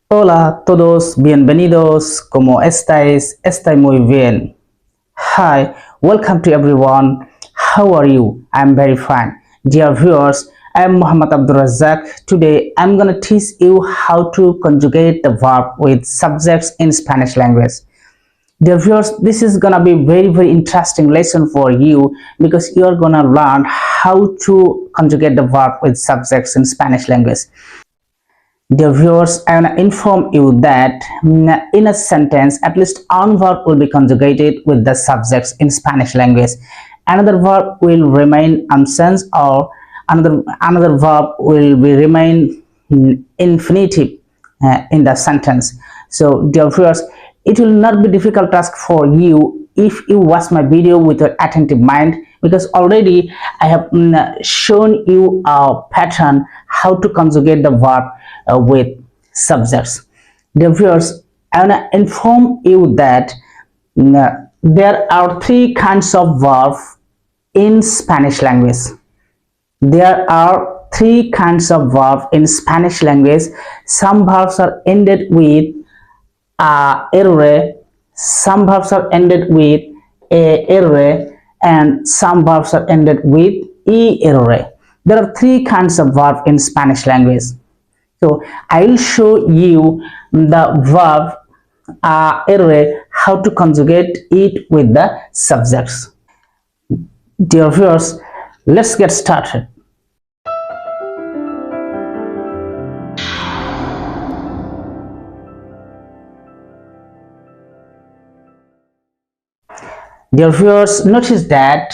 Hola a todos, bienvenidos, ¿cómo estáis? Estoy muy bien. Hi, welcome to everyone. How are you? I'm very fine. Dear viewers, I'm Muhammad Abdulrazak. Today, I'm gonna teach you how to conjugate the verb with subjects in Spanish language. Dear viewers, this is gonna be very interesting lesson for you because you're gonna learn how to conjugate the verb with subjects in Spanish language. Dear viewers, I want to inform you that in a sentence, at least one verb will be conjugated with the subjects in Spanish language. Another verb will remain absent, or another verb will be remain infinitive in the sentence. So, dear viewers, it will not be difficult task for you if you watch my video with an attentive mind, because already I have shown you a pattern how to conjugate the verb with subjects. Dear viewers, I want to inform you that there are three kinds of verb in Spanish language. There are three kinds of verb in Spanish language. Some verbs are ended with ere, some verbs are ended with ere, and some verbs are ended with ere. There are three kinds of verb in Spanish language. So I will show you the verb ere, how to conjugate it with the subjects. Dear viewers, let's get started. Dear viewers, notice that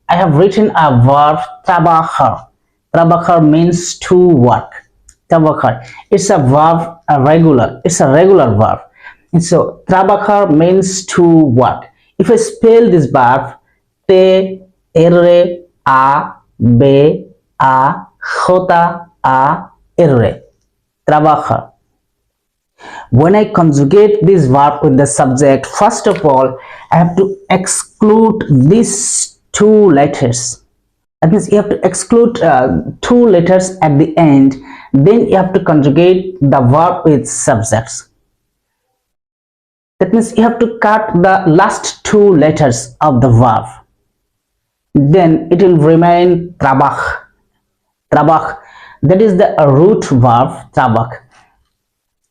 I have written a verb trabajar. Trabajar means to work. Trabajar. It's a verb, it's a regular verb. And so trabajar means to work. If I spell this verb, T R A B A J A R, trabajar. When I conjugate this verb with the subject, first of all, I have to exclude these two letters. That means you have to exclude two letters at the end. Then you have to conjugate the verb with subjects. That means you have to cut the last two letters of the verb. Then it will remain trabaj. Trabaj. That is the root verb trabaj.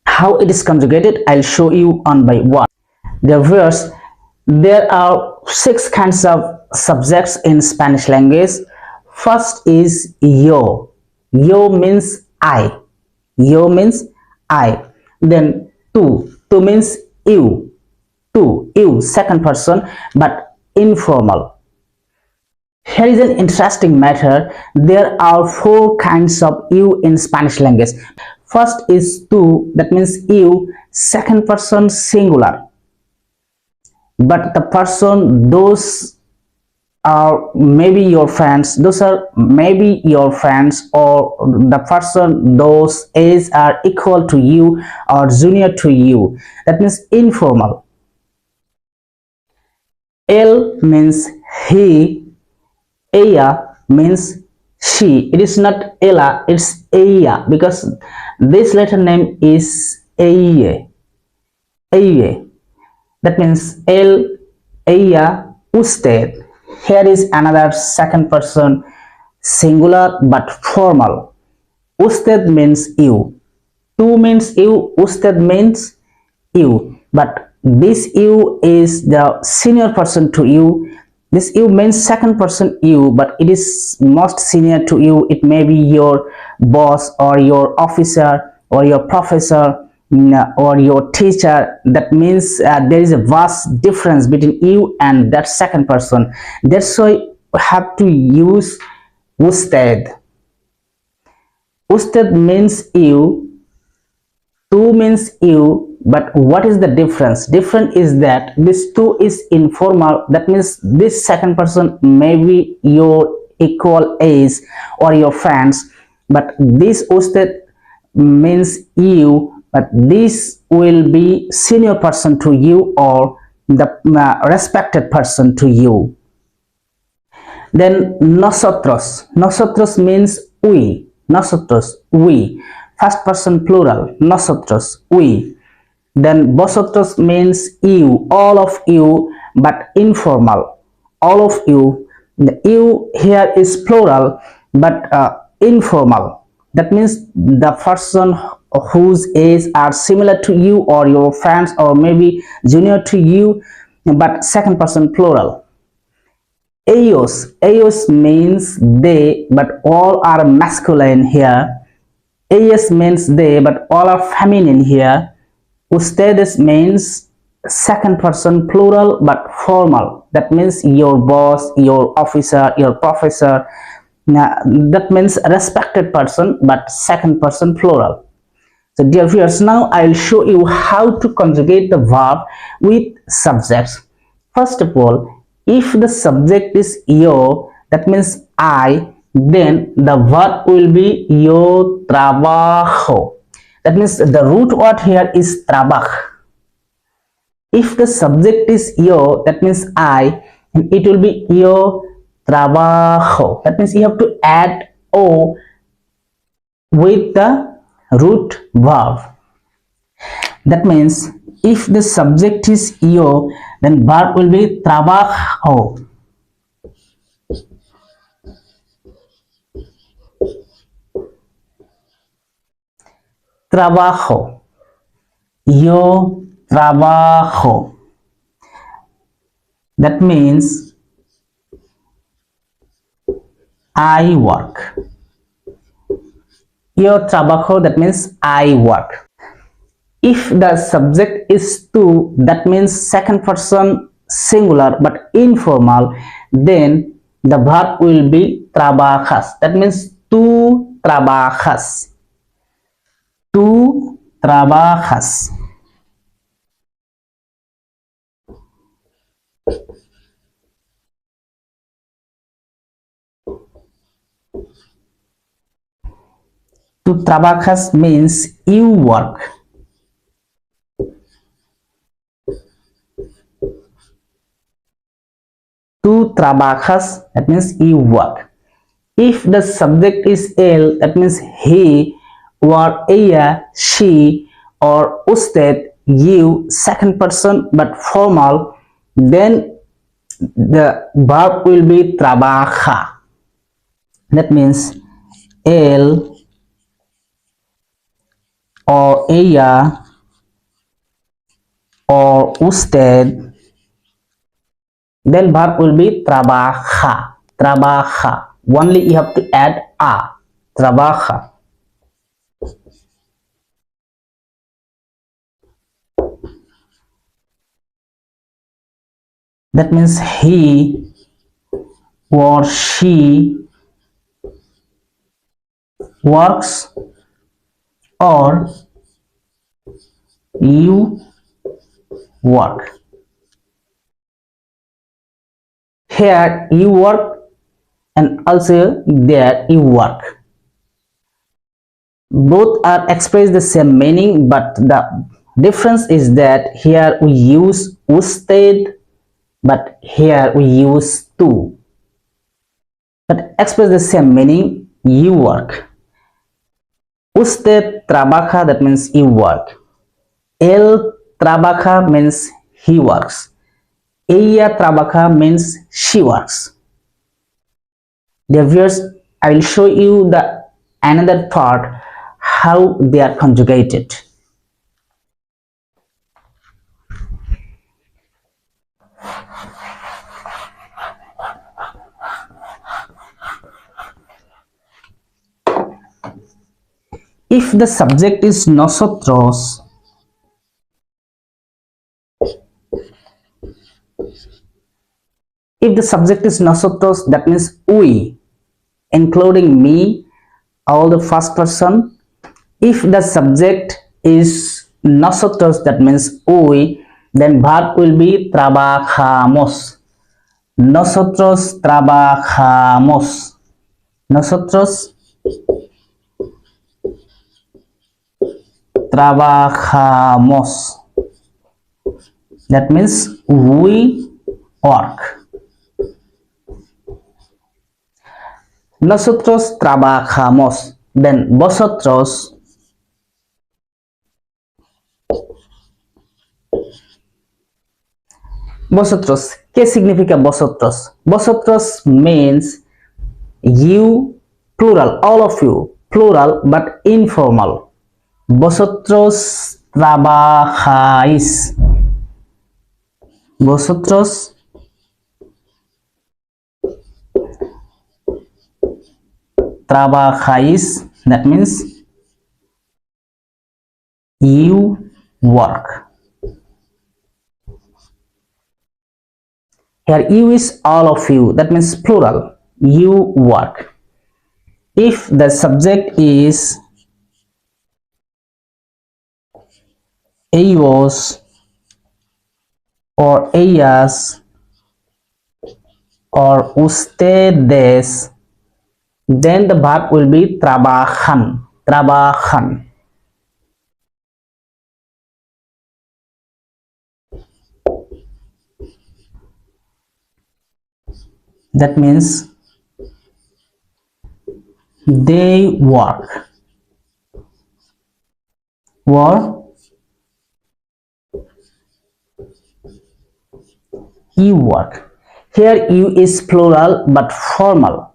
How it is conjugated, I'll show you one by one. Dear viewers, there are six kinds of subjects in Spanish language. First is yo. Yo means I. Yo means I. Then tú. Tú means you. Tú, you, second person, but informal. Here is an interesting matter. There are four kinds of you in Spanish language. First is tú, that means you, second person singular. But the person, those are maybe your friends, those are maybe your friends, or the person, those is are equal to you or junior to you. That means informal. Él means he, ella means she. It is not ella, it's ella, because this letter name is ella. Ella. That means él, ella, usted. Here is another second person singular but formal. Usted means you. Tú means you. Usted means you. But this you is the senior person to you. This you means second person you, but it is most senior to you. It may be your boss or your officer or your professor or your teacher. That means there is a vast difference between you and that second person. That's why we have to use usted. Usted means you. Tú means you, but what is the difference? Difference is that this tú is informal. That means this second person may be your equal age or your friends, but this usted means you, but this will be senior person to you or the respected person to you. Then nosotros. Nosotros means we. Nosotros, we. First person plural, nosotros, we. Then vosotros means you, all of you, but informal. All of you. The you here is plural, but informal. That means the person whose age are similar to you, or your friends, or maybe junior to you, but second person plural. Ellos means they, but all are masculine here. Ellas means they, but all are feminine here. Ustedes means second person plural but formal. That means your boss, your officer, your professor. Now, that means respected person but second person plural. So dear viewers, now I will show you how to conjugate the verb with subjects. First of all, if the subject is yo, that means I, then the verb will be yo trabajo. That means the root word here is trabaj. If the subject is yo, that means I, and it will be yo trabajo. That means you have to add o with the root verb. That means if the subject is yo, then verb will be trabajo. Trabajo. Yo trabajo. That means I work. Yo trabajo, that means I work. If the subject is tú, that means second person singular but informal, then the verb will be trabajas. That means tú trabajas. Tú trabajas. Tú trabajas means you work. Tú trabajas, that means you work. If the subject is él, that means he, or ella, she, or usted, you, second person but formal, then the verb will be trabaja. That means él, or ella, or usted, then verb will be trabaja. Trabaja. Only you have to add a. Trabaja. That means he or she works, or you work. Here you work, and also there you work. Both are express the same meaning, but the difference is that here we use usted, but here we use tú. But express the same meaning, you work. Usted trabaja, that means you work. Él trabaja means he works. Ella trabaja means she works. Dear viewers, I will show you the another thought how they are conjugated. If the subject is nosotros, that means we, including me, all the first person. If the subject is nosotros, that means we, then verb will be trabajamos. Nosotros trabajamos. Nosotros trabajamos. That means we work. Nosotros trabajamos. Then vosotros Vosotros. ¿Qué significa vosotros? Vosotros means you, plural, all of you, plural but informal. Vosotros trabajáis. Vosotros trabajáis. That means you work. Here you is all of you. That means plural. You work. If the subject is ellos or ellas or ustedes, then the verb will be trabajan. Trabajan. That means they work. Or you work. Here you is plural but formal.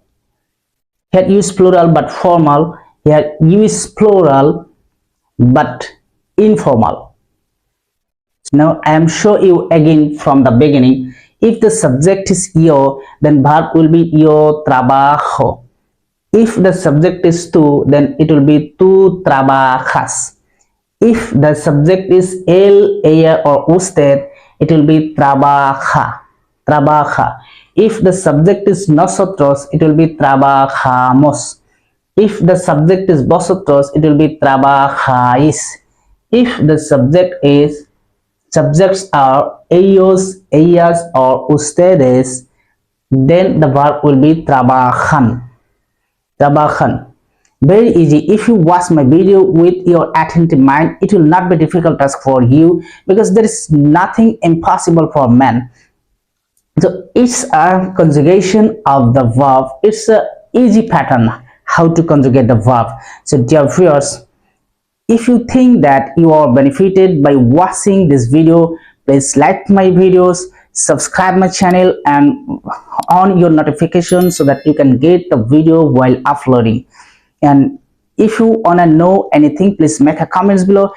Here you is plural but formal. Here you is plural but informal. Now I am show you again from the beginning. If the subject is yo, then verb will be yo trabajo. If the subject is tú, then it will be tú trabajas. If the subject is él, ella or usted, it will be trabaja. Trabaja. If the subject is nosotros, it will be trabajamos. If the subject is vosotros, it will be trabajáis. If the subjects are ellos, ellas or ustedes, then the verb will be trabajan. Trabajan. Very easy. If you watch my video with your attentive mind, it will not be difficult task for you, because there is nothing impossible for man. So it's a conjugation of the verb. It's a easy pattern how to conjugate the verb. So dear viewers, if you think that you are benefited by watching this video, please like my videos, subscribe my channel and on your notification so that you can get the video while uploading. And if you wanna know anything, please make a comments below.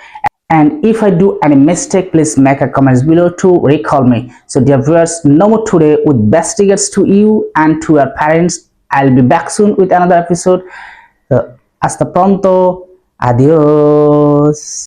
And if I do any mistake, please make a comments below to recall me. So dear viewers, no more today, with best regards to you and to your parents. I'll be back soon with another episode. Hasta pronto. Adiós.